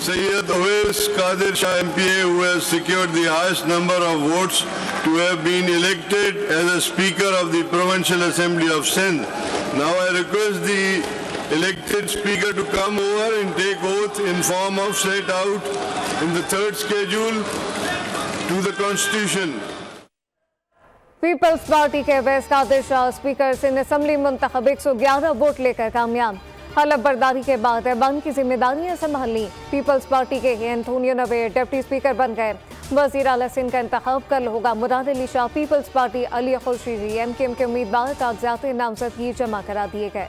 Sayyid Awais Qadir Shah MPA, who has secured the highest number of votes to have been elected as a Speaker of the Provincial Assembly of Sindh. Now I request the elected Speaker to come over and take oath in form of set out in the third schedule to the Constitution. Peoples party के Awais Qadir Shah speaker Sindh assembly मुंतखब 111 vote लेकर कामयाब। हलफ बर्दारी के बाद ऐवान की जिम्मेदारियां संभाल ली। Peoples party के ही एंथोनियो नवेद डिप्टी स्पीकर बन गए। वजीर आला सिंध का इंतखाब कल होगा। Murad Ali Shah peoples party, Ali Khurshidi MKM के उम्मीदवार कागजात नामजदगी जमा करा दिए गए।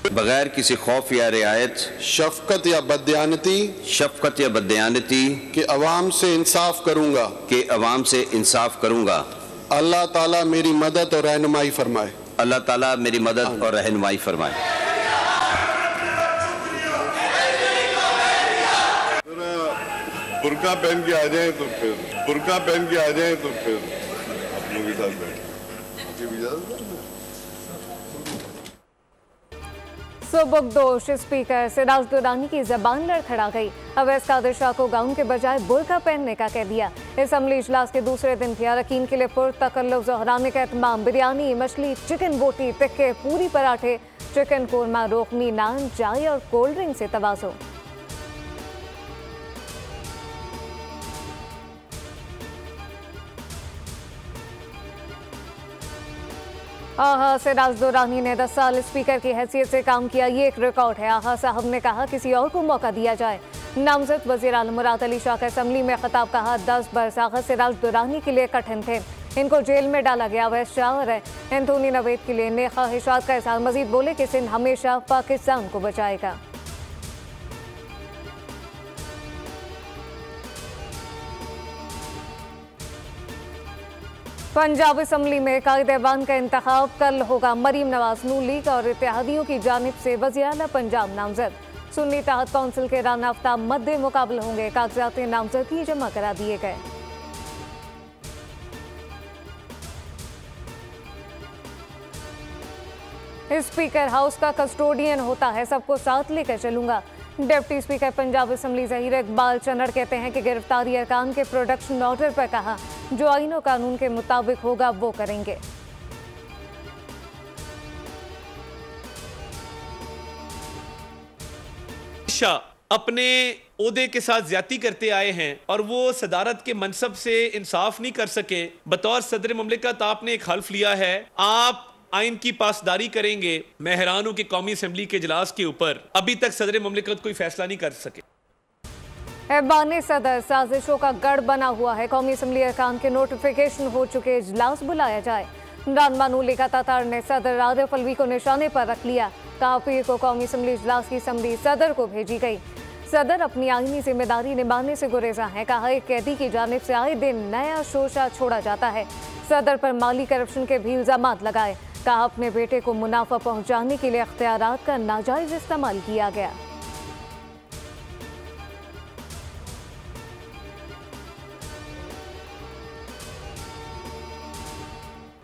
बगैर किसी खौफ या रियायत, शफकत या बदयानती के अवाम से इंसाफ करूँगा। अल्लाह ताला मेरी मदद और रहनुमाई फरमाए। अल्लाह ताला मेरी मदद और रहनुमाई फरमाए। बुर्का पहन के आ जाएं तो फिर आप लोगों के साथ बैठ। सुबुकदोश स्पीकर सिराज दुरानी की जबान लड़खड़ा गई। अवैस कादिर शाह को गाउन के बजाय बुर्का पहनने का कह दिया। असम्बली इजलास के दूसरे दिन भी अरकान के लिए पुरतकल्लुफ ज़हराने का एहतमाम। बिरयानी, मछली, चिकन बोटी, टिक्के, पूरी पराठे, चिकन कोरमा, रोकनी, नान, चाय और कोल्ड ड्रिंक से तवाज़ो। आगा सिराज दुरानी ने 10 साल स्पीकर की हैसियत से काम किया, ये एक रिकॉर्ड है। आगा साहब ने कहा किसी और को मौका दिया जाए। नामजद वज़ीर आला मुराद अली शाह का असम्बली में खिताब। कहा 10 बरस आगा सिराज दुरानी के लिए कठिन थे, इनको जेल में डाला गया। अवैस शाह और एंथोनी नवेद के लिए नेक ख्वाहिशात का इज़हार। मजीद बोले कि सिंध हमेशा पाकिस्तान को बचाएगा। पंजाब असम्बली में कायद-ए-बान का इंतखाब कल होगा। मरीम नवाज नून लीग और इत्तेहादियों की जानिब से वज़ीर आला पंजाब नामजद। सुन्नी तहत कौंसिल के राना आफ्ताब मद्दे मुकाबल होंगे। कागजात नामजदगी जमा करा दिए गए। स्पीकर हाउस का कस्टोडियन होता है, सबको साथ लेकर चलूंगा। Deputy speaker Punjab assembly Zaheer Iqbal Channar कहते हैं कि गिरफ्तारी अरकान के प्रोडक्शन ऑर्डर पर कहा जो आईन और कानून के मुताबिक होगा वो करेंगे। अपने ओहदे के साथ ज्यादती करते आए हैं और वो सदारत के मनसब से इंसाफ नहीं कर सके। बतौर सदर मुमलिकत आपने एक हल्फ लिया है, आप आइन की पासदारी करेंगे। मैं हैरान हूं कि कौमी असम्बली के इजलास के ऊपर अभी तक सदर मुमलिकत कोई फैसला नहीं कर सके। ऐवान सदर साजिशों का गढ़ बना हुआ है। कौमी असम्बली अरकान के नोटिफिकेशन हो चुके, इजलास बुलाया जाए। रानमा नून लीग तातार ने सदर आरिफ अलवी को निशाने पर रख लिया। कहा पीर को कौमी असम्बली इजलास की समरी सदर को भेजी गई। सदर अपनी आईनी जिम्मेदारी निभाने से गुरेजा है। कहा एक कैदी की जानिब से आए दिन नया शोशा छोड़ा जाता है। सदर पर माली करप्शन के भी इल्जामात लगाए। कहा अपने बेटे को मुनाफा पहुंचाने के लिए अख्तियारात का नाजायज इस्तेमाल किया गया।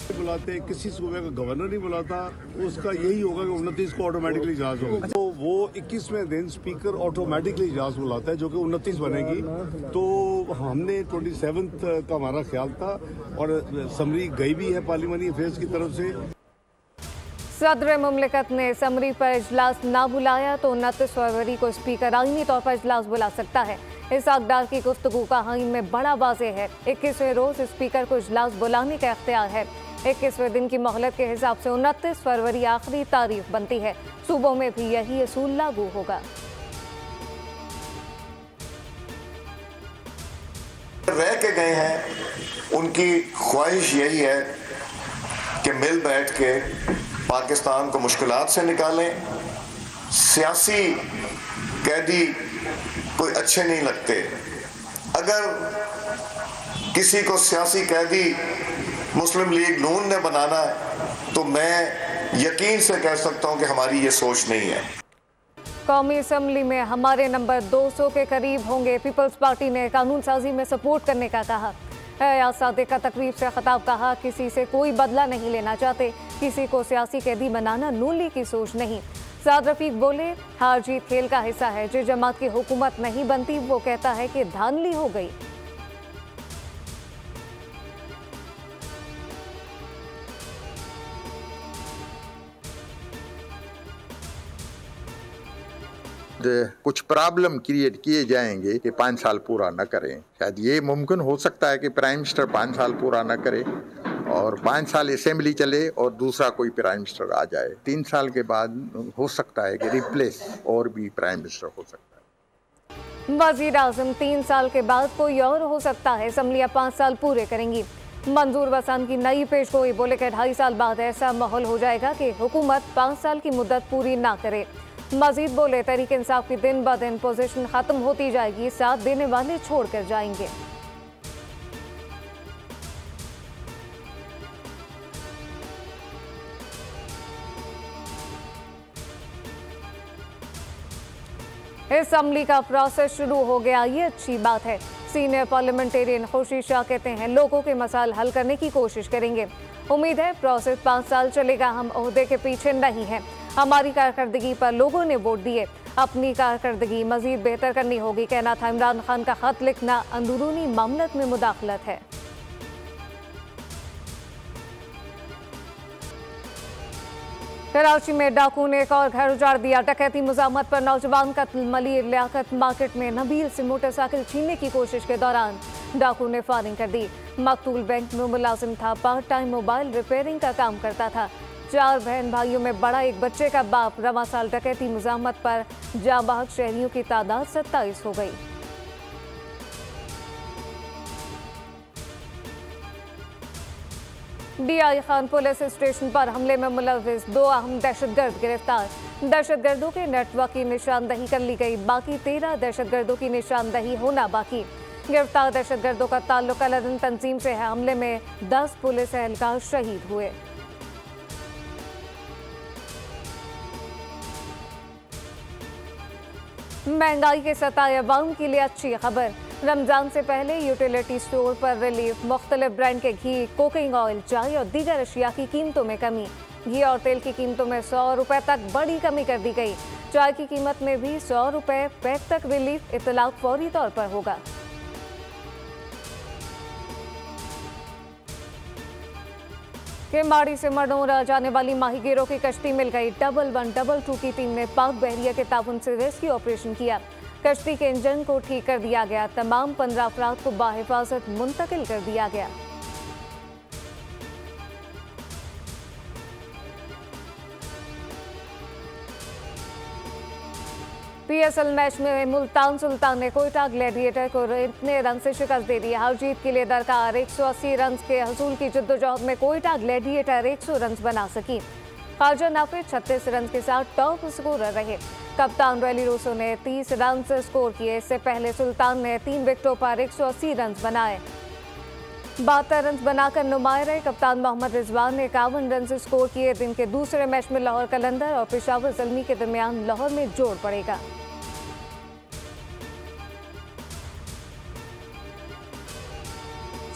बुलाते किसी सूबे का गवर्नर नहीं बुलाता, उसका यही होगा कि 29 को ऑटोमेटिकली इजलास होगा। तो वो 21वें दिन स्पीकर ऑटोमेटिकली इजलास बुलाता है, जो कि 29 बनेगी। तो हमने 27 का हमारा ख्याल था और समरी गई भी है पार्लियामानी अफेयर्स की तरफ से। सदर मुमलिकत ने समरी पर इजलास ना बुलाया तो 29 फरवरी को स्पीकर आईनी तौर पर इजलास बुला सकता है। इस अक़दार की गुफ्तगू का आइन में बड़ा वाज़ेह है। 21वें रोज स्पीकर को इजलास बुलाने का इख्तियार है। 21वें दिन की मोहलत के हिसाब से 29 फरवरी आखिरी तारीख बनती है। सूबों में भी यही असूल लागू होगा। रह के गए हैं, उनकी ख्वाहिश यही है कि मिल बैठ के पाकिस्तान को मुश्किलात से निकालें। सियासी कैदी कोई अच्छे नहीं लगते। अगर किसी को सियासी कैदी मुस्लिम लीग नून ने बनाना है तो मैं यकीन से कह सकता हूं कि हमारी ये सोच नहीं है। कौमी असम्बली में हमारे नंबर 200 के करीब होंगे। पीपल्स पार्टी ने कानून साजी में सपोर्ट करने का कहा। एयाज सादिक का तकरीब से खिताब कहा, किसी से कोई बदला नहीं लेना चाहते, किसी को सियासी कैदी बनाना नून लीग की सोच नहीं। साद रफीक बोले, हार जीत खेल का हिस्सा है, जिस जमात की हुकूमत नहीं बनती वो कहता है कि धांधली हो गई। कुछ प्रॉब्लम क्रिएट किए जाएंगे कि 5 साल पूरा न करें। शायद ये मुमकिन हो सकता है कि प्राइम मिनिस्टर 5 साल पूरा न करे और 5 साल असेंबली चले और दूसरा कोई प्राइम मिनिस्टर आ जाए। 3 साल के बाद हो सकता है कि रिप्लेस और भी प्राइम मिनिस्टर हो सकता है। वजीर आजम 3 साल के बाद कोई और हो सकता है, असम्बलियां 5 साल पूरे करेंगी। मंजूर वसान की नई पेशगोई, बोले कि 2.5 साल बाद ऐसा माहौल हो जाएगा कि हुकूमत 5 साल की मुद्दत पूरी ना करे। मजीद बोले, तहरीक इंसाफ की दिन ब दिन पोजीशन खत्म होती जाएगी, साथ देने वाले छोड़कर जाएंगे। असम्बली का प्रोसेस शुरू हो गया, ये अच्छी बात है। सीनियर पार्लियामेंटेरियन खुर्शीद शाह कहते हैं, लोगों के मसाइल हल करने की कोशिश करेंगे। उम्मीद है प्रोसेस 5 साल चलेगा। हम ओहदे के पीछे नहीं हैं। हमारी कारकर्दगी पर लोगों ने वोट दिए, अपनी कारकर्दगी मजीद बेहतर करनी होगी, कहना था। इमरान खान का खत लिखना अंदरूनी मामलत में मुदाखलत है। कराची में डाकू ने एक और घर उजाड़ दिया। डकैती मुजामत पर नौजवान कत्ल। मलिर लियाकत मार्केट में नबील से मोटरसाइकिल छीनने की कोशिश के दौरान डाकू ने फायरिंग कर दी। मकतूल बैंक में मुलाजिम था, पार्ट टाइम मोबाइल रिपेयरिंग का काम करता था। 4 बहन भाइयों में बड़ा एक बच्चे का बाप। रवां साल डकैती मुजामत पर जांबाज शहरियों की तादाद 27 हो गई। DI खान पुलिस स्टेशन पर हमले में मुलविस 2 अहम दहशतगर्द गिरफ्तार। दहशतगर्दों के नेटवर्क की निशानदही कर ली गई, बाकी 13 दहशतगर्दों की निशानदही होना बाकी। गिरफ्तार दहशतगर्दों का ताल्लुक अल-अदन तंजीम से है। हमले में 10 पुलिस एहलकार शहीद हुए। महंगाई के सताए अवाम के लिए अच्छी खबर। रमजान से पहले यूटिलिटी स्टोर पर रिलीफ। मुख्तलिफ ब्रांड के घी, कुकिंग ऑयल, चाय और दीगर अशिया की कीमतों में कमी। घी और तेल की कीमतों में 100 रुपए तक बड़ी कमी कर दी गई। चाय की कीमत में भी 100 रुपए पैक तक रिलीफ। इतलाक फौरी तौर पर होगा। केमाड़ी से मडोरा जाने वाली माहीगीरों की कश्ती मिल गई। 1112 की टीम ने पाक बहरिया के ताउन से रेस्क्यू ऑपरेशन किया। कश्ती के इंजन को ठीक कर दिया गया। तमाम 15 अफराद को बाहिफाजत मुंतकिल कर दिया गया। PSL मैच में मुल्तान सुल्तान ने कोयटा ग्लैडिएटर को इतने रन से शिकस्त दे दी। हार जीत के लिए दरकार 180 रन के हसूल की जद्दोजहद में कोयटा ग्लैडिएटर 100 रन बना सकी। ख्वाजा नाफिर 36 रन के साथ टॉप स्कोरर रहे। कप्तान रैली रूसो ने 30 रन स्कोर किए। इससे पहले सुल्तान ने 3 विकेटों पर 180 रन बनाए। 72 रन बनाकर नुमाया रहे। कप्तान मोहम्मद रिजवान ने 51 रन स्कोर किए। दिन के दूसरे मैच में लाहौर कलंदर और पेशावर ज़ल्मी के दरमियान लाहौर में जोड़ पड़ेगा।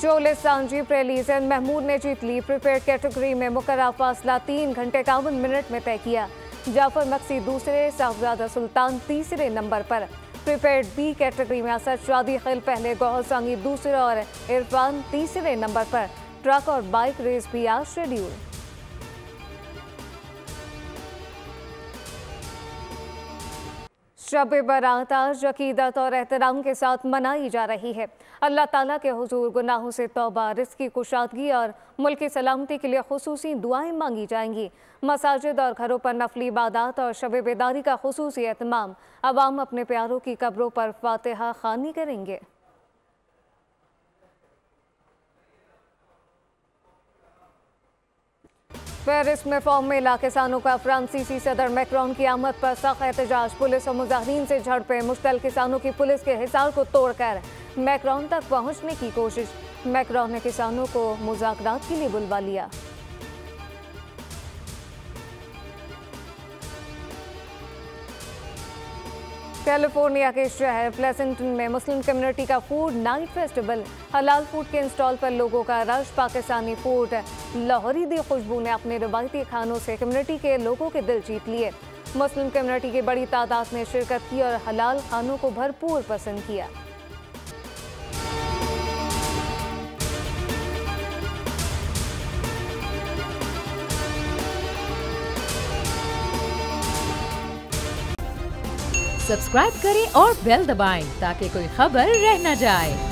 चोले सांजी प्रेली जैन महमूद ने जीत ली। प्रिपेयर्ड कैटेगरी में मुकर्रर फासला 3 घंटे 51 मिनट में तय किया। जाफर मक्सी दूसरे, साहबजादा सुल्तान तीसरे नंबर पर। प्रिपेयर्ड बी कैटेगरी में असद शादी खिल पहले, गौहर सांगी दूसरे और इरफान तीसरे नंबर पर। ट्रक और बाइक रेस भी आज शेड्यूल। शब बारात आज अकीदत और एहतराम के साथ मनाई जा रही है। अल्लाह ताला के हुजूर गुनाहों से तौबा, रिज़्क़ की कुशादगी और मुल्क की सलामती के लिए खुसूसी दुआएं मांगी जाएंगी। मसाजिद और घरों पर नफली इबादत और शब बेदारी का खुसूसी एहतमाम। अवाम अपने प्यारों की कब्रों पर फातिहा खानी करेंगे। पेरिस में फॉर्म मेला, किसानों का फ्रांसीसी सदर मैक्रोन की आमद पर सख्त एहतजाज। पुलिस और मुजाहिरीन से झड़पें। मुश्तल किसानों की पुलिस के हिसार को तोड़कर मैक्रोन तक पहुंचने की कोशिश। मैक्रोन ने किसानों को मुज़ाकरात के लिए बुलवा लिया। कैलिफोर्निया के शहर प्लेसेंटन में मुस्लिम कम्युनिटी का फूड नाइट फेस्टिवल। हलाल फूड के इंस्टॉल पर लोगों का रश। पाकिस्तानी फूड लाहौरी दी खुशबू ने अपने रवायती खानों से कम्युनिटी के लोगों के दिल जीत लिए। मुस्लिम कम्युनिटी की बड़ी तादाद ने शिरकत की और हलाल खानों को भरपूर पसंद किया। सब्सक्राइब करें और बेल दबाएं ताकि कोई खबर रह न जाए।